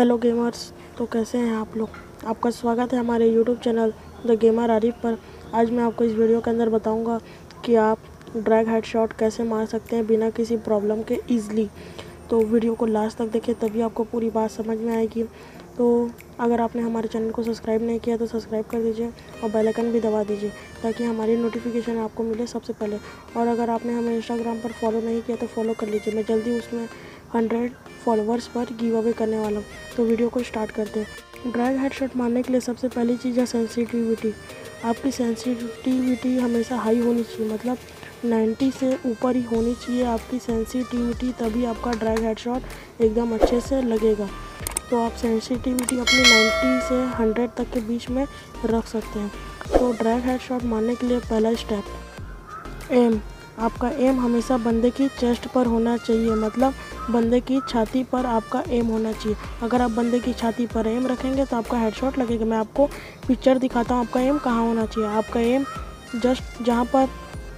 Hello gamers. तो कैसे हैं आप लोग। आपका स्वागत है हमारे YouTube channel the gamer Arif पर। आज मैं आपको इस वीडियो के अंदर बताऊंगा कि आप ड्रैग हेडशॉट कैसे मार सकते हैं बिना किसी प्रॉब्लम के ईज़िली। तो वीडियो को लास्ट तक देखें तभी आपको पूरी बात समझ में आएगी। तो अगर आपने हमारे चैनल को सब्सक्राइब नहीं किया तो सब्सक्राइब कर दीजिए और बेल आइकन भी दबा दीजिए ताकि हमारी नोटिफिकेशन आपको मिले सबसे पहले। और अगर आपने हमें इंस्टाग्राम पर फॉलो नहीं किया तो फॉलो कर लीजिए। मैं जल्दी उसमें 100 फॉलोअर्स पर गिव अवे करने वाला हूँ। तो वीडियो को स्टार्ट करते हैं। ड्रैग हेडशॉट मारने के लिए सबसे पहली चीज़ है सेंसिटिविटी। आपकी सेंसिटिविटी हमेशा हाई होनी चाहिए, मतलब 90 से ऊपर ही होनी चाहिए आपकी सेंसिटिविटी, तभी आपका ड्रैग हेडशॉट एकदम अच्छे से लगेगा। तो आप सेंसिटिविटी अपनी 90 से 100 तक के बीच में रख सकते हैं। तो ड्रैग हेडशॉट मारने के लिए पहला स्टेप एम। आपका एम हमेशा बंदे की चेस्ट पर होना चाहिए, मतलब बंदे की छाती पर आपका एम होना चाहिए। अगर आप बंदे की छाती पर एम रखेंगे तो आपका हेडशॉट लगेगा। मैं आपको पिक्चर दिखाता हूँ आपका एम कहाँ होना चाहिए। आपका एम जस्ट जहाँ पर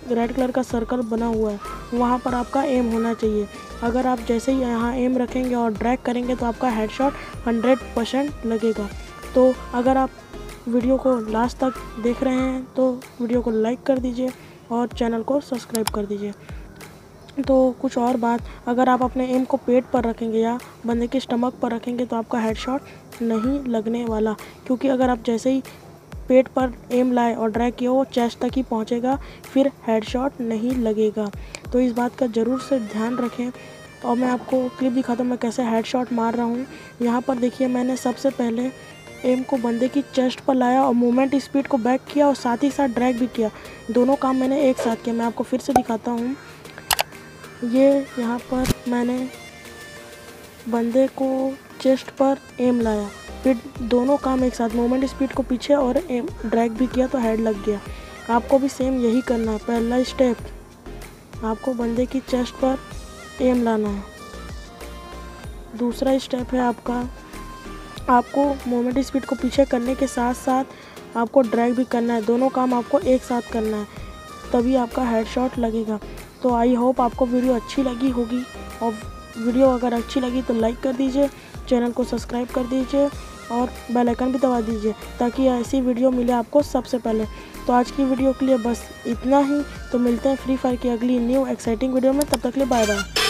रेड कलर का सर्कल बना हुआ है वहाँ पर आपका एम होना चाहिए। अगर आप जैसे ही यहाँ एम रखेंगे और ड्रैग करेंगे तो आपका हेडशॉट 100% लगेगा। तो अगर आप वीडियो को लास्ट तक देख रहे हैं तो वीडियो को लाइक कर दीजिए और चैनल को सब्सक्राइब कर दीजिए। तो कुछ और बात, अगर आप अपने एम को पेट पर रखेंगे या बंदे के स्टमक पर रखेंगे तो आपका हेडशॉट नहीं लगने वाला, क्योंकि अगर आप जैसे ही पेट पर एम लाए और ड्रैग किए वो चेस्ट तक ही पहुंचेगा, फिर हेडशॉट नहीं लगेगा। तो इस बात का ज़रूर से ध्यान रखें। और मैं आपको क्लिप दिखाता हूँ मैं कैसे हेडशॉट मार रहा हूँ। यहाँ पर देखिए, मैंने सबसे पहले एम को बंदे की चेस्ट पर लाया और मूवमेंट स्पीड को बैक किया और साथ ही साथ ड्रैग भी किया। दोनों काम मैंने एक साथ किया। मैं आपको फिर से दिखाता हूँ। ये यहाँ पर मैंने बंदे को चेस्ट पर एम लाया, फिर दोनों काम एक साथ, मूवमेंट स्पीड को पीछे और एम ड्रैग भी किया तो हेड लग गया। आपको भी सेम यही करना है। पहला स्टेप, आपको बंदे की चेस्ट पर एम लाना है। दूसरा स्टेप है आपको मूवमेंट स्पीड को पीछे करने के साथ साथ आपको ड्रैग भी करना है। दोनों काम आपको एक साथ करना है, तभी आपका हेडशॉट लगेगा। तो आई होप आपको वीडियो अच्छी लगी होगी, और वीडियो अगर अच्छी लगी तो लाइक कर दीजिए, चैनल को सब्सक्राइब कर दीजिए और बेल आइकन भी दबा दीजिए ताकि ऐसी वीडियो मिले आपको सबसे पहले। तो आज की वीडियो के लिए बस इतना ही। तो मिलते हैं फ्री फायर की अगली न्यू एक्साइटिंग वीडियो में। तब तक के लिए बाय बाय।